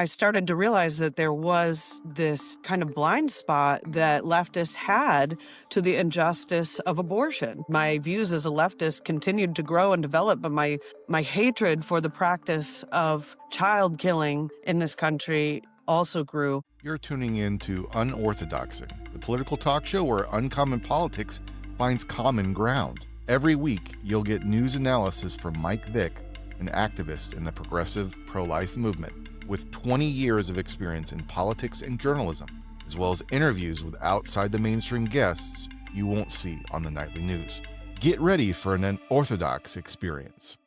I started to realize that there was this kind of blind spot that leftists had to the injustice of abortion. My views as a leftist continued to grow and develop, but my hatred for the practice of child killing in this country also grew. You're tuning in to Unorthodoxing, the political talk show where uncommon politics finds common ground. Every week, you'll get news analysis from Mike Vick, an activist in the progressive pro-life movement, with 20 years of experience in politics and journalism, as well as interviews with outside the mainstream guests you won't see on the nightly news. Get ready for an unorthodox experience.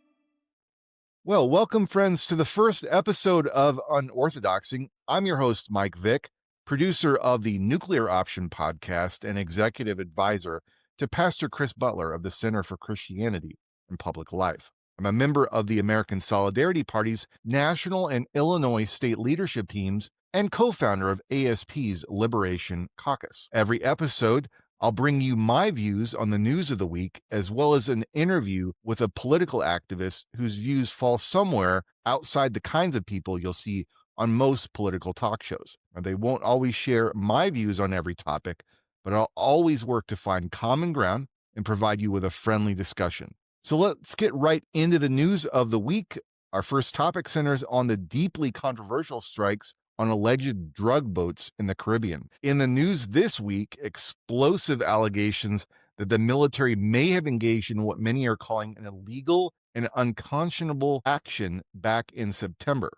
Well, welcome, friends, to the first episode of Unorthodoxing. I'm your host, Mike Vick, producer of the Nuclear Option podcast and executive advisor to Pastor Chris Butler of the Center for Christianity and Public Life. I'm a member of the American Solidarity Party's national and Illinois state leadership teams and co-founder of ASP's Liberation Caucus. Every episode, I'll bring you my views on the news of the week, as well as an interview with a political activist whose views fall somewhere outside the kinds of people you'll see on most political talk shows. Now, they won't always share my views on every topic, but I'll always work to find common ground and provide you with a friendly discussion. So let's get right into the news of the week. Our first topic centers on the deeply controversial strikes on alleged drug boats in the Caribbean. In the news this week, explosive allegations that the military may have engaged in what many are calling an illegal and unconscionable action back in September.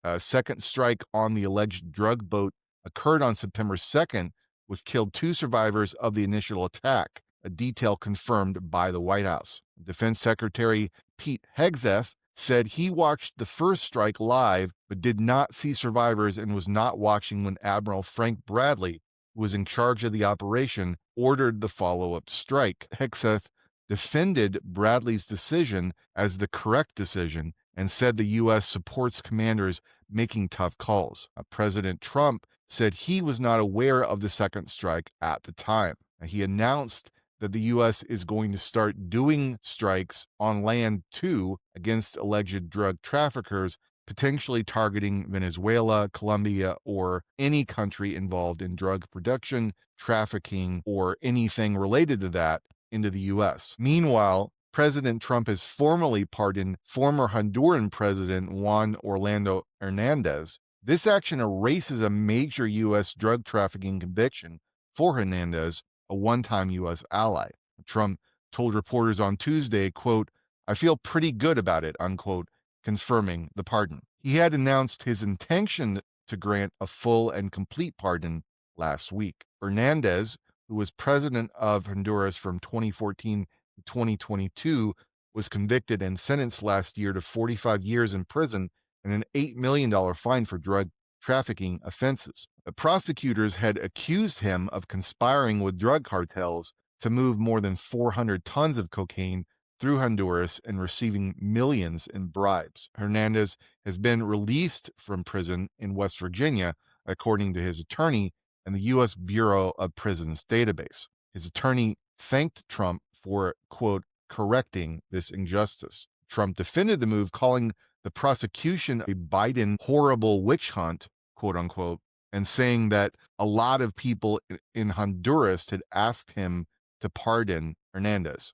A second strike on the alleged drug boat occurred on September 2nd, which killed 2 survivors of the initial attack, a detail confirmed by the White House. Defense Secretary Pete Hegseth said he watched the first strike live, but did not see survivors and was not watching when Admiral Frank Bradley, who was in charge of the operation, ordered the follow-up strike. Hegseth defended Bradley's decision as the correct decision and said the U.S. supports commanders making tough calls. President Trump said he was not aware of the second strike at the time. He announced that the U.S. is going to start doing strikes on land too against alleged drug traffickers, potentially targeting Venezuela, Colombia, or any country involved in drug production, trafficking, or anything related to that into the U.S. Meanwhile, President Trump has formally pardoned former Honduran President Juan Orlando Hernandez. This action erases a major U.S. drug trafficking conviction for Hernandez, a one-time U.S. ally. Trump told reporters on Tuesday, quote, "I feel pretty good about it," unquote, confirming the pardon. He had announced his intention to grant a full and complete pardon last week. Hernandez, who was president of Honduras from 2014 to 2022, was convicted and sentenced last year to 45 years in prison and an $8 million fine for drug trafficking offenses. The prosecutors had accused him of conspiring with drug cartels to move more than 400 tons of cocaine through Honduras and receiving millions in bribes. Hernandez has been released from prison in West Virginia, according to his attorney and the U.S. Bureau of Prisons database. His attorney thanked Trump for, quote, correcting this injustice. Trump defended the move, calling the prosecution a Biden horrible witch hunt, quote unquote, and saying that a lot of people in Honduras had asked him to pardon Hernandez.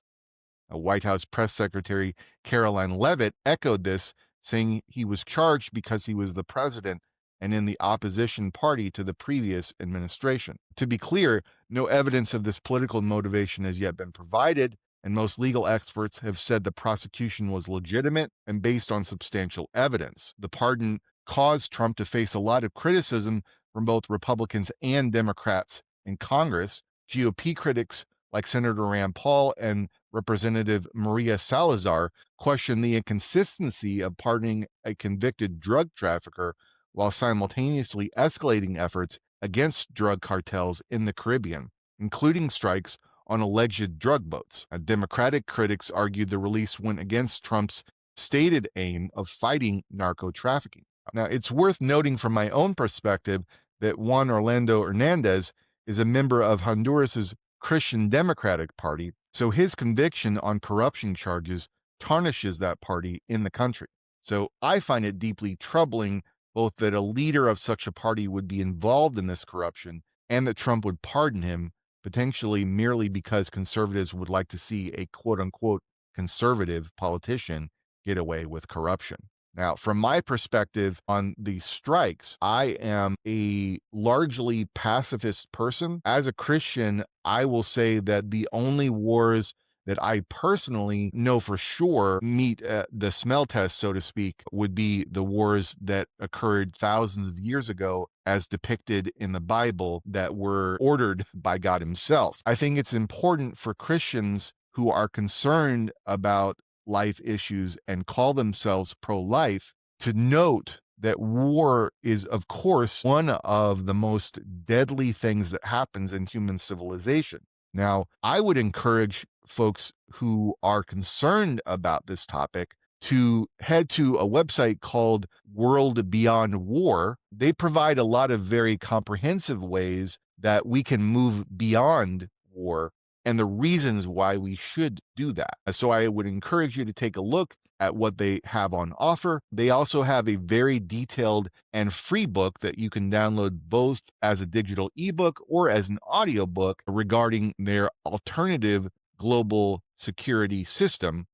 A White House press secretary, Caroline Leavitt, echoed this, saying he was charged because he was the president and in the opposition party to the previous administration. To be clear, no evidence of this political motivation has yet been provided, and most legal experts have said the prosecution was legitimate and based on substantial evidence. The pardon caused Trump to face a lot of criticism from both Republicans and Democrats in Congress. GOP critics like Senator Rand Paul and Representative Maria Salazar question the inconsistency of pardoning a convicted drug trafficker while simultaneously escalating efforts against drug cartels in the Caribbean, including strikes on alleged drug boats. Democratic critics argued the release went against Trump's stated aim of fighting narco trafficking. Now, it's worth noting from my own perspective that Juan Orlando Hernandez is a member of Honduras's Christian Democratic Party, so his conviction on corruption charges tarnishes that party in the country. So I find it deeply troubling both that a leader of such a party would be involved in this corruption and that Trump would pardon him, potentially merely because conservatives would like to see a quote unquote conservative politician get away with corruption. Now, from my perspective on the strikes, I am a largely pacifist person. As a Christian, I will say that the only wars that I personally know for sure meet the smell test, so to speak, would be the wars that occurred thousands of years ago, as depicted in the Bible, that were ordered by God Himself. I think it's important for Christians who are concerned about life issues and call themselves pro-life to note that war is, of course, one of the most deadly things that happens in human civilization. Now, I would encourage folks who are concerned about this topic to head to a website called World Beyond War. They provide a lot of very comprehensive ways that we can move beyond war and the reasons why we should do that. So I would encourage you to take a look at what they have on offer. They also have a very detailed and free book that you can download both as a digital ebook or as an audiobook regarding their alternative global security system,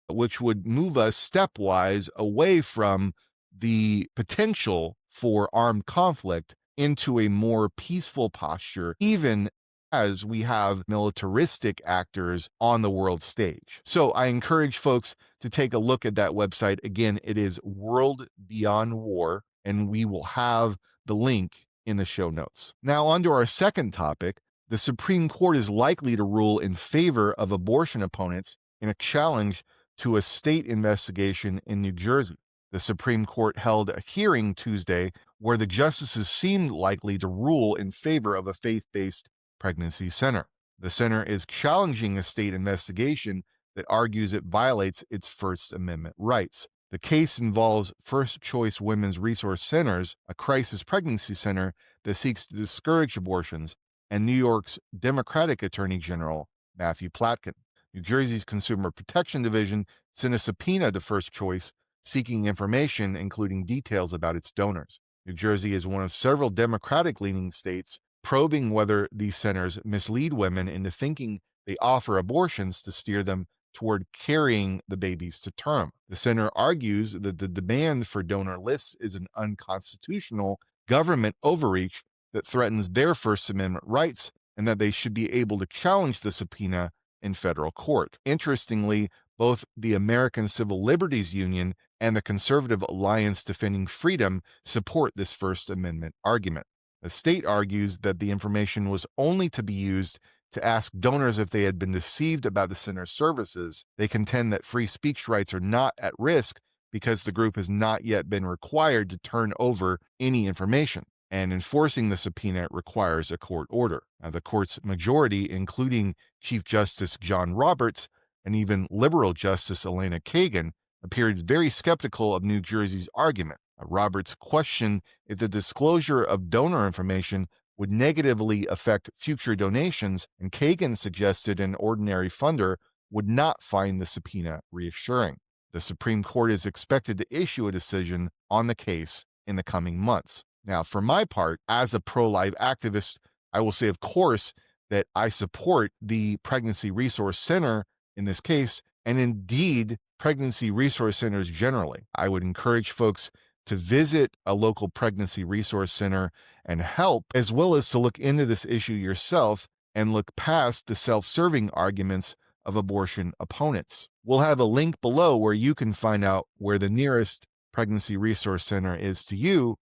which would move us stepwise away from the potential for armed conflict into a more peaceful posture, even as we have militaristic actors on the world stage. So I encourage folks to take a look at that website. Again, it is World Beyond War, and we will have the link in the show notes. Now, on to our second topic. The Supreme Court is likely to rule in favor of abortion opponents in a challenge to a state investigation in New Jersey. The Supreme Court held a hearing Tuesday where the justices seemed likely to rule in favor of a faith-based pregnancy center. The center is challenging a state investigation that argues it violates its First Amendment rights. The case involves First Choice Women's Resource Centers, a crisis pregnancy center that seeks to discourage abortions, and New York's Democratic Attorney General, Matthew Platkin. New Jersey's Consumer Protection Division sent a subpoena to First Choice seeking information, including details about its donors. New Jersey is one of several Democratic-leaning states probing whether these centers mislead women into thinking they offer abortions to steer them toward carrying the babies to term. The center argues that the demand for donor lists is an unconstitutional government overreach that threatens their First Amendment rights, and that they should be able to challenge the subpoena in federal court. Interestingly, both the American Civil Liberties Union and the Conservative Alliance Defending Freedom support this First Amendment argument. The state argues that the information was only to be used to ask donors if they had been deceived about the center's services. They contend that free speech rights are not at risk because the group has not yet been required to turn over any information, and enforcing the subpoena requires a court order. Now, the court's majority, including Chief Justice John Roberts and even liberal Justice Elena Kagan, appeared very skeptical of New Jersey's argument. Roberts questioned if the disclosure of donor information would negatively affect future donations, and Kagan suggested an ordinary funder would not find the subpoena reassuring. The Supreme Court is expected to issue a decision on the case in the coming months. Now, for my part, as a pro-life activist, I will say, of course, that I support the Pregnancy Resource Center in this case, and indeed pregnancy resource centers generally. I would encourage folks to visit a local pregnancy resource center and help, as well as to look into this issue yourself and look past the self-serving arguments of abortion opponents. We'll have a link below where you can find out where the nearest pregnancy resource center is to you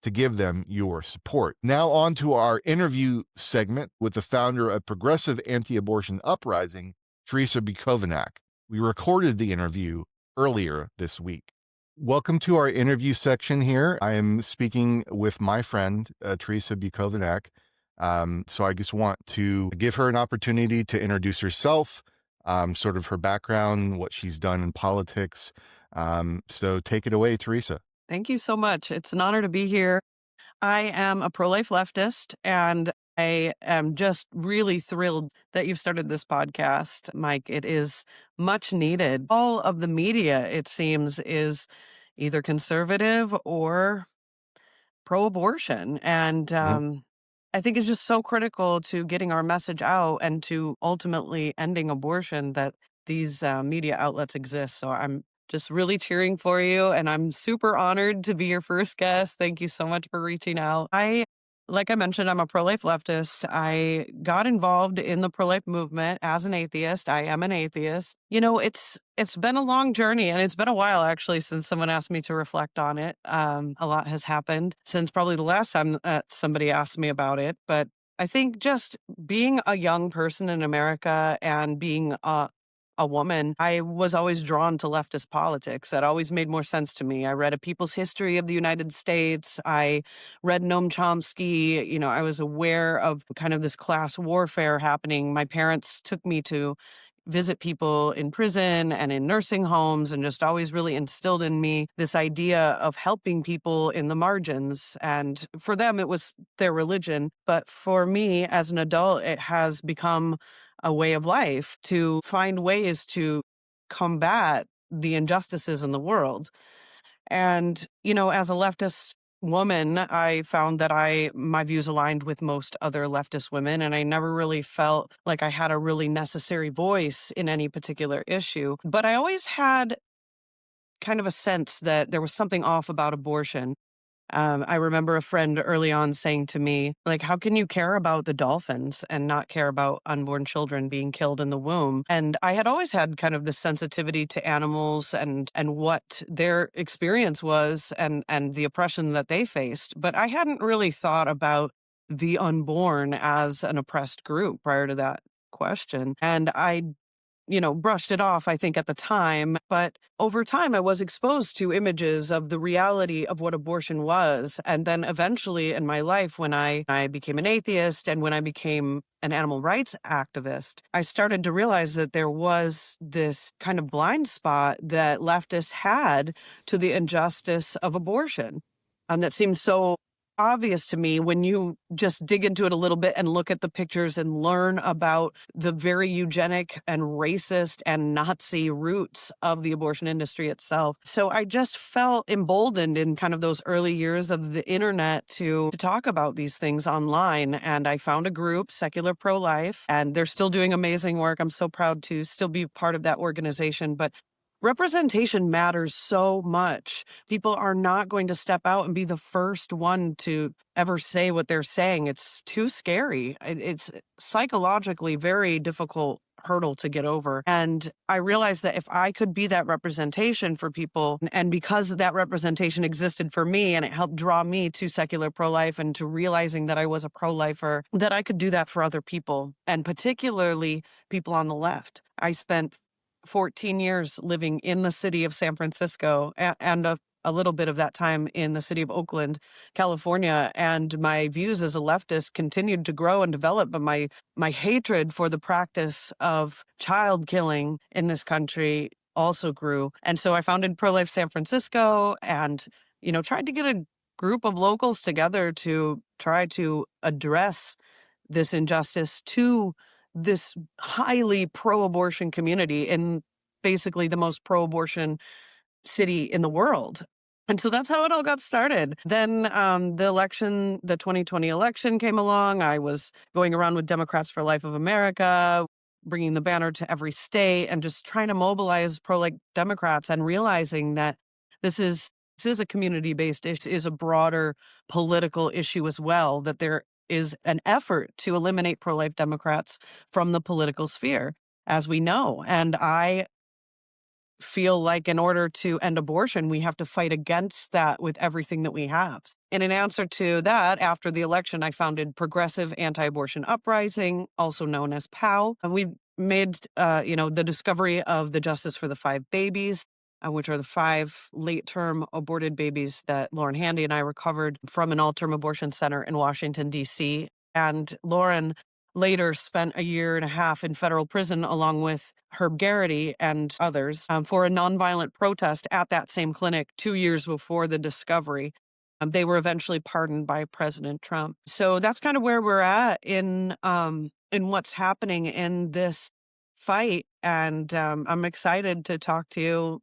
to give them your support. Now on to our interview segment with the founder of Progressive Anti-Abortion Uprising, Terrisa Bukovinac. We recorded the interview earlier this week. Welcome to our interview section here. I am speaking with my friend, Terrisa Bukovinac. So I just want to give her an opportunity to introduce herself, sort of her background, what she's done in politics. So take it away, Terrisa. Thank you so much. It's an honor to be here. I am a pro-life leftist, and I am just really thrilled that you've started this podcast, Mike. It is much needed. All of the media, it seems, is either conservative or pro-abortion. And Mhm. I think it's just so critical to getting our message out and to ultimately ending abortion that these media outlets exist. So I'm just really cheering for you, and I'm super honored to be your first guest. Thank you so much for reaching out. Like I mentioned, I'm a pro-life leftist. I got involved in the pro-life movement as an atheist. I am an atheist. It's been a long journey, and it's been a while actually since someone asked me to reflect on it. A lot has happened since probably the last time somebody asked me about it. But I think just being a young person in America and being a woman, I was always drawn to leftist politics. That always made more sense to me. I read A People's History of the United States. I read Noam Chomsky. I was aware of kind of this class warfare happening. My parents took me to visit people in prison and in nursing homes and just always really instilled in me this idea of helping people in the margins. And for them, it was their religion. But for me as an adult, it has become a way of life to find ways to combat the injustices in the world. And, as a leftist woman, I found that my views aligned with most other leftist women, and I never really felt like I had a really necessary voice in any particular issue. But I always had kind of a sense that there was something off about abortion. I remember a friend early on saying to me, like, how can you care about the dolphins and not care about unborn children being killed in the womb? And I had always had kind of this sensitivity to animals and what their experience was and the oppression that they faced. But I hadn't really thought about the unborn as an oppressed group prior to that question. And I brushed it off, I think, at the time. But over time, I was exposed to images of the reality of what abortion was. And then eventually in my life, when I became an atheist and when I became an animal rights activist, I started to realize that there was this kind of blind spot that leftists had to the injustice of abortion. That seems so obvious to me when you just dig into it a little bit and look at the pictures and learn about the very eugenic and racist and Nazi roots of the abortion industry itself. So I just felt emboldened in kind of those early years of the internet to talk about these things online. And I found a group, Secular Pro-Life, and they're still doing amazing work. I'm so proud to still be part of that organization. But representation matters so much. People are not going to step out and be the first one to ever say what they're saying. It's too scary. It's psychologically very difficult hurdle to get over. And I realized that if I could be that representation for people, and because that representation existed for me and it helped draw me to secular pro-life and to realizing that I was a pro-lifer, that I could do that for other people, and particularly people on the left. I spent 14 years living in the city of San Francisco and a little bit of that time in the city of Oakland, California. And my views as a leftist continued to grow and develop, but my hatred for the practice of child killing in this country also grew. And so I founded Pro-Life San Francisco and, tried to get a group of locals together to try to address this injustice to this highly pro-abortion community in basically the most pro-abortion city in the world. And so that's how it all got started. Then the 2020 election came along. I was going around with Democrats for Life of America, bringing the banner to every state and just trying to mobilize pro-like Democrats and realizing that this is a community-based issue, is a broader political issue as well, that there is an effort to eliminate pro-life Democrats from the political sphere, as we know. And I feel like in order to end abortion, we have to fight against that with everything that we have. In an answer to that, after the election, I founded Progressive Anti-Abortion Uprising, also known as POW. And we made, the discovery of the Justice for the Five Babies, which are the 5 late-term aborted babies that Lauren Handy and I recovered from an all-term abortion center in Washington, D.C. And Lauren later spent a year and a half in federal prison along with Herb Garrity and others for a nonviolent protest at that same clinic 2 years before the discovery. They were eventually pardoned by President Trump. So that's kind of where we're at in what's happening in this fight. And I'm excited to talk to you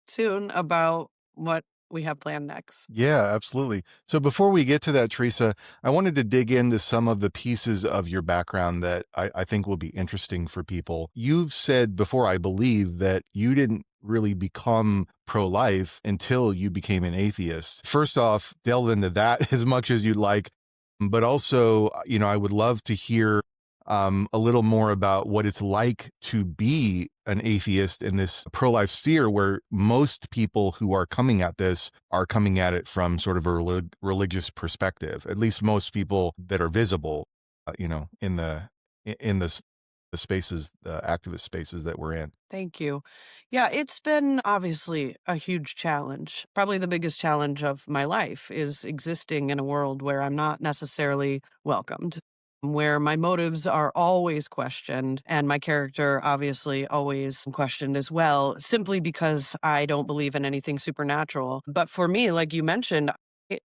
soon about what we have planned next. Yeah, absolutely. So before we get to that, Teresa, I wanted to dig into some of the pieces of your background that I think will be interesting for people. You've said before, I believe, that you didn't really become pro-life until you became an atheist. First off, delve into that as much as you'd like, but also, I would love to hear a little more about what it's like to be an atheist in this pro-life sphere where most people who are coming at this are coming at it from sort of a religious perspective. At least most people that are visible, in the spaces, the activist spaces that we're in. Thank you. Yeah, it's been obviously a huge challenge. Probably the biggest challenge of my life is existing in a world where I'm not necessarily welcomed, where my motives are always questioned and my character obviously always questioned as well, simply because I don't believe in anything supernatural. But for me, like you mentioned,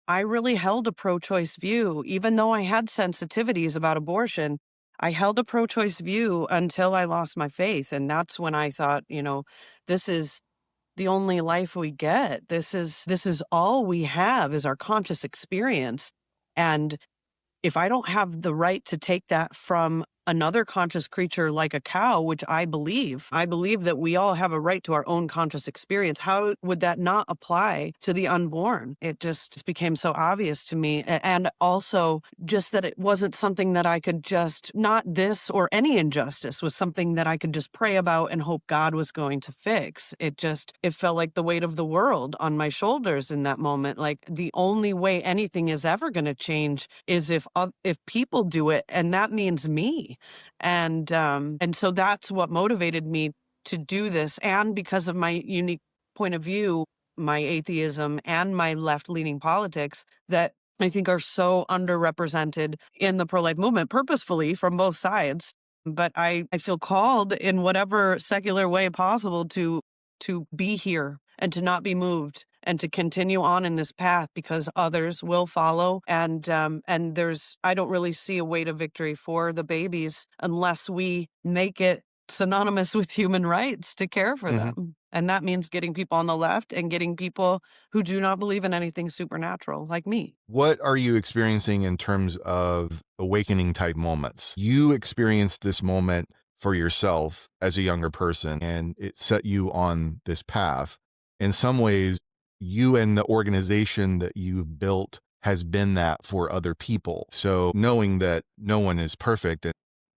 I really held a pro choice view, even though I had sensitivities about abortion. I held a pro choice view until I lost my faith. And that's when I thought, this is the only life we get. This is all we have is our conscious experience. And if I don't have the right to take that from another conscious creature like a cow, which I believe that we all have a right to our own conscious experience. How would that not apply to the unborn? It just became so obvious to me. And also just that it wasn't something that I could just, not this or any injustice was something that I could just pray about and hope God was going to fix. It felt like the weight of the world on my shoulders in that moment. Like the only way anything is ever going to change is if people do it, and that means me. And so that's what motivated me to do this. And because of my unique point of view, my atheism and my left-leaning politics that I think are so underrepresented in the pro-life movement purposefully from both sides. But I feel called in whatever secular way possible to be here and to not be moved and to continue on in this path because others will follow. And I don't really see a way to victory for the babies unless we make it synonymous with human rights to care for them. And that means getting people on the left and getting people who do not believe in anything supernatural like me. What are you experiencing in terms of awakening type moments? You experienced this moment for yourself as a younger person, and it set you on this path. In some ways, you and the organization that you've built has been that for other people. So knowing that no one is perfect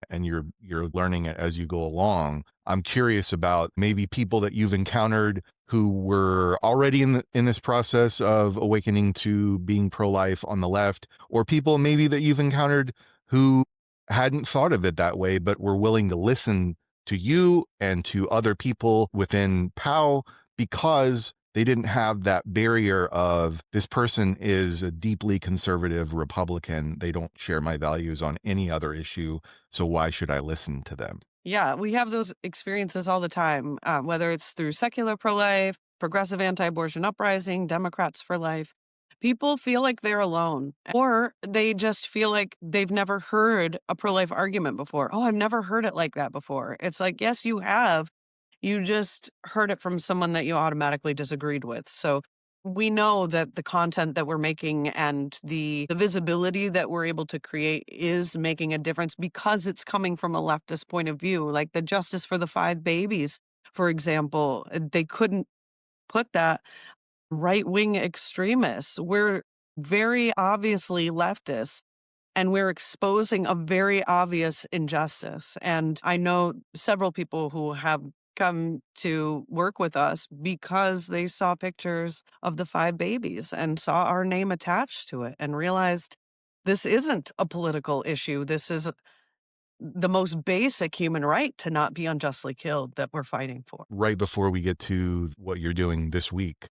and you're learning it as you go along, I'm curious about maybe people that you've encountered who were already in this process of awakening to being pro-life on the left, or people maybe that you've encountered who hadn't thought of it that way but were willing to listen to you and to other people within POW because they didn't have that barrier of this person is a deeply conservative Republican. They don't share my values on any other issue. So why should I listen to them? Yeah, we have those experiences all the time, whether it's through secular pro-life, Progressive Anti-Abortion Uprising, Democrats for Life. People feel like they're alone, or they just feel like they've never heard a pro-life argument before. Oh, I've never heard it like that before. It's like, yes, you have. You just heard it from someone that you automatically disagreed with. So we know that the content that we're making and the visibility that we're able to create is making a difference because it's coming from a leftist point of view. Like the Justice for the 5 Babies, for example, they couldn't put that right-wing extremists. We're very obviously leftists and we're exposing a very obvious injustice. And I know several people who have come to work with us because they saw pictures of the 5 babies and saw our name attached to it and realized this isn't a political issue. This is the most basic human right to not be unjustly killed that we're fighting for. Right before we get to what you're doing this week,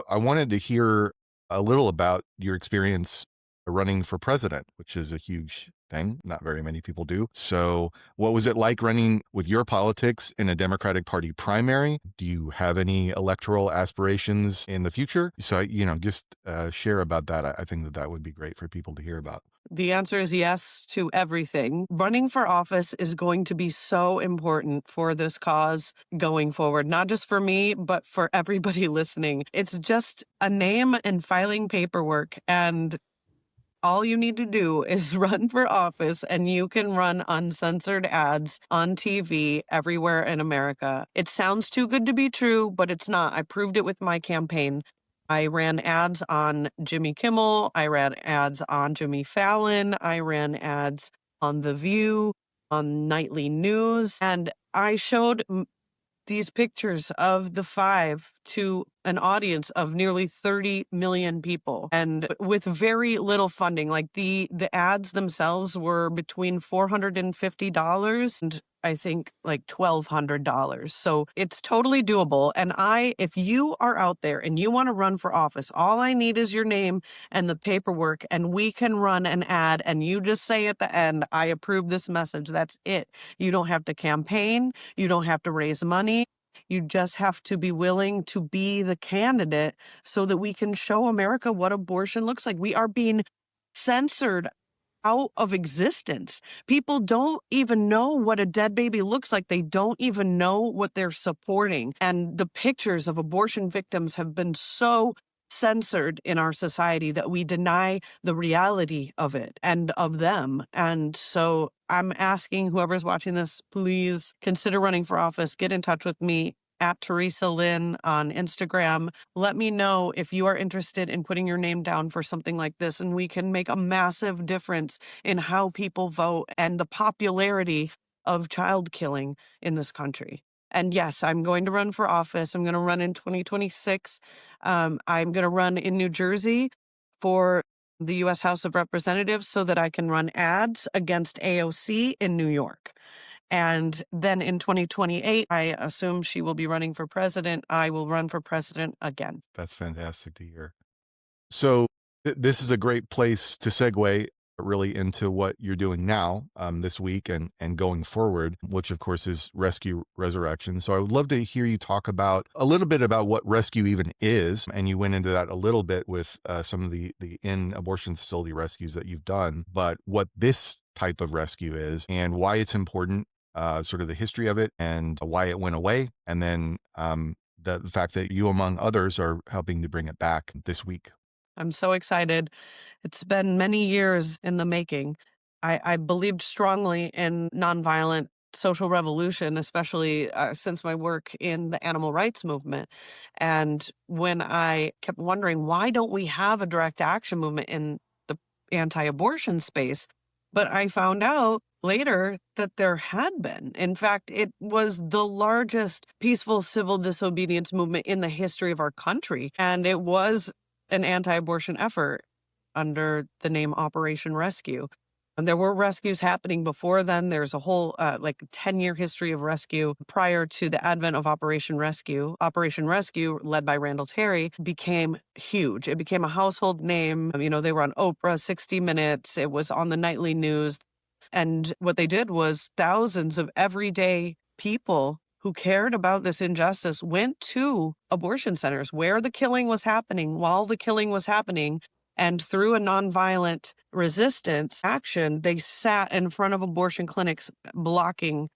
I wanted to hear a little about your experience running for president, which is a huge thing. Not very many people do. So, what was it like running with your politics in a Democratic Party primary? Do you have any electoral aspirations in the future? So, just share about that. I think that would be great for people to hear about. The answer is yes to everything. Running for office is going to be so important for this cause going forward, not just for me, but for everybody listening. It's just a name and filing paperwork, and all you need to do is run for office, and you can run uncensored ads on TV everywhere in America. It sounds too good to be true, but it's not. I proved it with my campaign. I ran ads on Jimmy Kimmel. I ran ads on Jimmy Fallon. I ran ads on The View, on nightly news. And I showed these pictures of the five to an audience of nearly 30 million people, and with very little funding. Like the ads themselves were between $450 and I think like $1,200. So it's totally doable. And if you are out there and you want to run for office, all I need is your name and the paperwork, and we can run an ad, and you just say at the end, I approve this message. That's it. You don't have to campaign. You don't have to raise money. You just have to be willing to be the candidate so that we can show America what abortion looks like. We are being censored out of existence. People don't even know what a dead baby looks like. They don't even know what they're supporting. And the pictures of abortion victims have been so censored in our society that we deny the reality of it and of them. And so I'm asking whoever's watching this, please consider running for office. Get in touch with me at Terrisa Lynn on Instagram. Let me know if you are interested in putting your name down for something like this, and we can make a massive difference in how people vote and the popularity of child killing in this country. And yes, I'm going to run for office. I'm going to run in 2026. I'm going to run in New Jersey for the U.S. House of Representatives so that I can run ads against AOC in New York. And then in 2028, I assume she will be running for president. I will run for president again. That's fantastic to hear. So this is a great place to segue really into what you're doing now, this week and going forward, which of course is Rescue Resurrection. So I would love to hear you talk about a little bit about what rescue even is. And you went into that a little bit with some of the in abortion facility rescues that you've done, but what this type of rescue is and why it's important, sort of the history of it and why it went away. And then the fact that you, among others, are helping to bring it back this week. I'm so excited. It's been many years in the making. I believed strongly in nonviolent social revolution, especially since my work in the animal rights movement. And when I kept wondering, why don't we have a direct action movement in the anti-abortion space? But I found out later that there had been. In fact, it was the largest peaceful civil disobedience movement in the history of our country. And it was an anti-abortion effort under the name Operation Rescue. And there were rescues happening before then. There's a whole 10-year history of rescue prior to the advent of Operation Rescue. Operation Rescue, led by Randall Terry, became huge. It became a household name. They were on Oprah, 60 Minutes. It was on the nightly news. And what they did was thousands of everyday people who cared about this injustice went to abortion centers where the killing was happening, while the killing was happening. And through a nonviolent resistance action, they sat in front of abortion clinics, blocking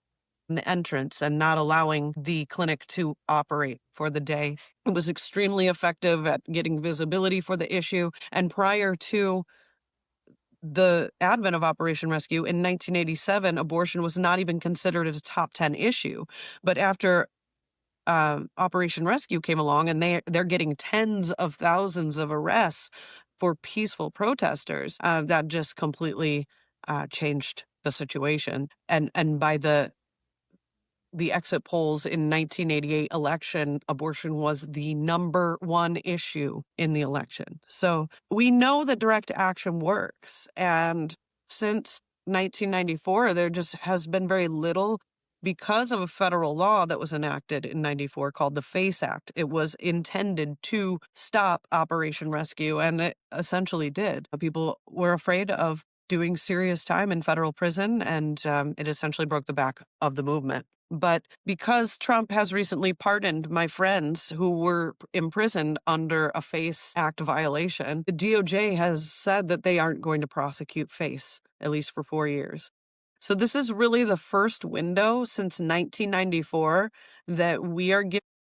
the entrance and not allowing the clinic to operate for the day. It was extremely effective at getting visibility for the issue. And prior to the advent of Operation Rescue in 1987, abortion was not even considered as a top 10 issue. But after Operation Rescue came along, and they're getting tens of thousands of arrests for peaceful protesters, that just completely changed the situation. And by the exit polls in 1988 election, abortion was the number one issue in the election. So we know that direct action works. And since 1994, there just has been very little because of a federal law that was enacted in 94 called the FACE Act. It was intended to stop Operation Rescue, and it essentially did. People were afraid of doing serious time in federal prison, and it essentially broke the back of the movement. But because Trump has recently pardoned my friends who were imprisoned under a FACE Act violation, the DOJ has said that they aren't going to prosecute FACE, at least for 4 years. So this is really the first window since 1994 that we are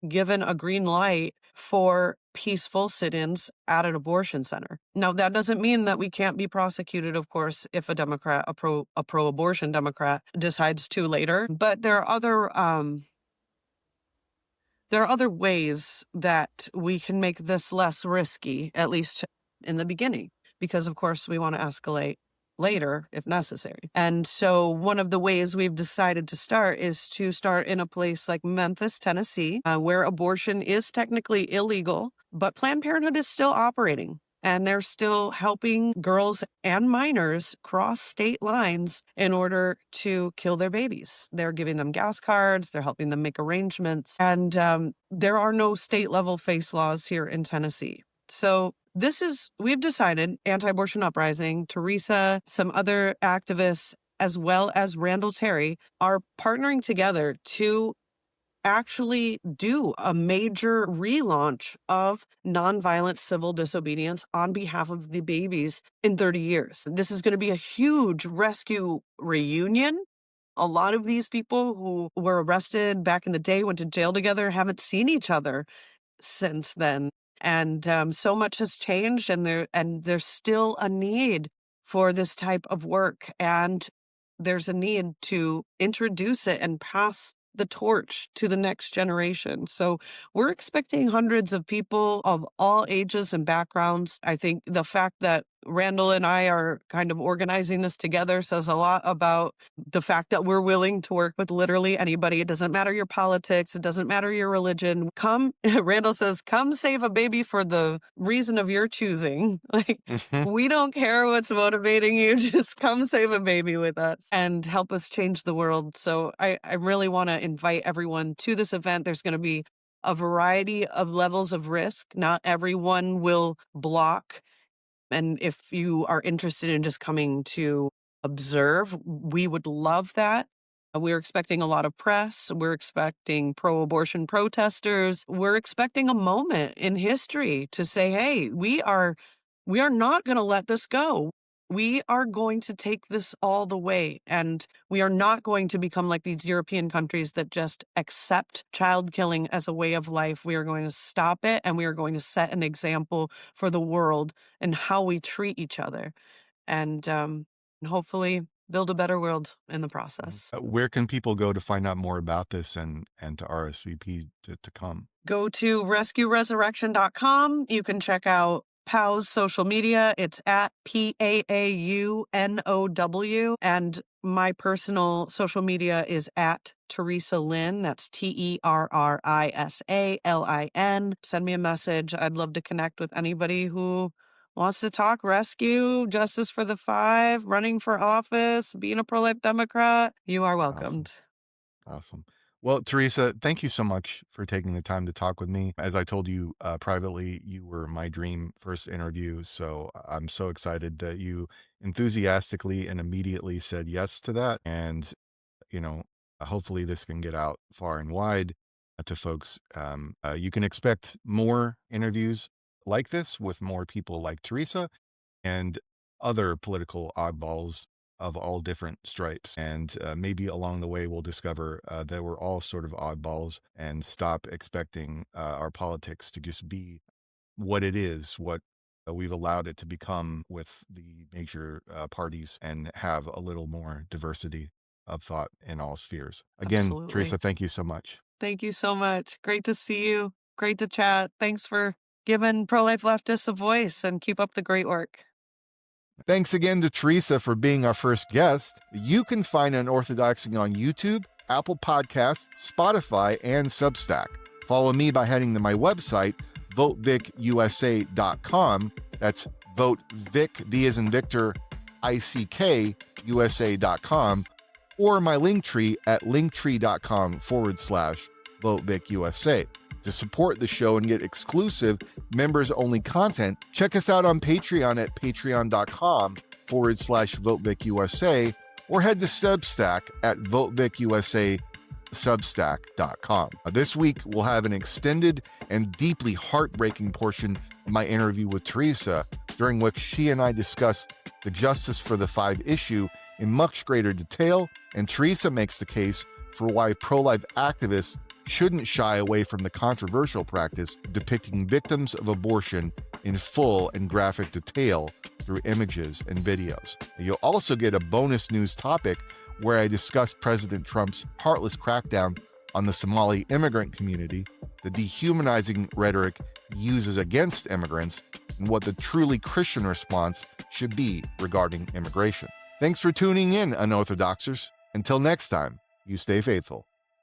given a green light for peaceful sit-ins at an abortion center. Now, that doesn't mean that we can't be prosecuted, of course, if a Democrat, a pro-abortion Democrat, decides to later. But there are other ways that we can make this less risky, at least in the beginning, because of course we want to escalate later if necessary. And so one of the ways we've decided to start is to start in a place like Memphis, Tennessee, where abortion is technically illegal, but Planned Parenthood is still operating. And they're still helping girls and minors cross state lines in order to kill their babies. They're giving them gas cards. They're helping them make arrangements. And there are no state level FACE laws here in Tennessee. So we've decided, Anti-Abortion Uprising, Terrisa, some other activists, as well as Randall Terry, are partnering together to actually do a major relaunch of nonviolent civil disobedience on behalf of the babies in 30 years. This is going to be a huge rescue reunion. A lot of these people who were arrested back in the day, went to jail together, haven't seen each other since then. And so much has changed, and there's still a need for this type of work. And there's a need to introduce it and pass the torch to the next generation. So we're expecting hundreds of people of all ages and backgrounds. I think the fact that Randall and I are kind of organizing this together says a lot about the fact that we're willing to work with literally anybody. It doesn't matter your politics. It doesn't matter your religion. Randall says, come save a baby for the reason of your choosing. Like, we don't care what's motivating you. Just come save a baby with us and help us change the world. So I really want to invite everyone to this event. There's going to be a variety of levels of risk. Not everyone will block. And if you are interested in just coming to observe, we would love that. We're expecting a lot of press. We're expecting pro-abortion protesters. We're expecting a moment in history to say, hey, we are not going to let this go. We are going to take this all the way, and we are not going to become like these European countries that just accept child killing as a way of life. We are going to stop it, and we are going to set an example for the world and how we treat each other, and hopefully build a better world in the process. Where can people go to find out more about this and to RSVP to come? Go to rescueresurrection.com. You can check out POW's social media. It's at PAAUNOW. And my personal social media is at Terrisa Lynn. That's TERRISALIN. Send me a message. I'd love to connect with anybody who wants to talk rescue, justice for the 5, running for office, being a pro-life Democrat. You are welcomed. Awesome. Well, Terrisa, thank you so much for taking the time to talk with me. As I told you privately, you were my dream first interview. So I'm so excited that you enthusiastically and immediately said yes to that. And, hopefully this can get out far and wide to folks. You can expect more interviews like this with more people like Terrisa and other political oddballs of all different stripes. And maybe along the way, we'll discover that we're all sort of oddballs and stop expecting our politics to just be what it is, what we've allowed it to become with the major parties, and have a little more diversity of thought in all spheres. Again, Absolutely. Terrisa, thank you so much. Thank you so much. Great to see you. Great to chat. Thanks for giving pro-life leftists a voice, and keep up the great work. Thanks again to Terrisa for being our first guest. You can find Unorthodoxing on YouTube, Apple Podcasts, Spotify, and Substack. Follow me by heading to my website, votevicusa.com. That's votevic, V as in Victor, ICK, USA.com, or my Linktree at linktree.com/VoteVicUSA. To support the show and get exclusive members-only content, check us out on Patreon at patreon.com patreon.com/VoteVicUSA, or head to Substack at VoteVicUSA.substack.com. This week, we'll have an extended and deeply heartbreaking portion of my interview with Terrisa, during which she and I discussed the Justice for the Five issue in much greater detail, and Terrisa makes the case for why pro-life activists shouldn't shy away from the controversial practice depicting victims of abortion in full and graphic detail through images and videos. You'll also get a bonus news topic where I discuss President Trump's heartless crackdown on the Somali immigrant community, the dehumanizing rhetoric he uses against immigrants, and what the truly Christian response should be regarding immigration. Thanks for tuning in, Unorthodoxers. Until next time, you stay faithful.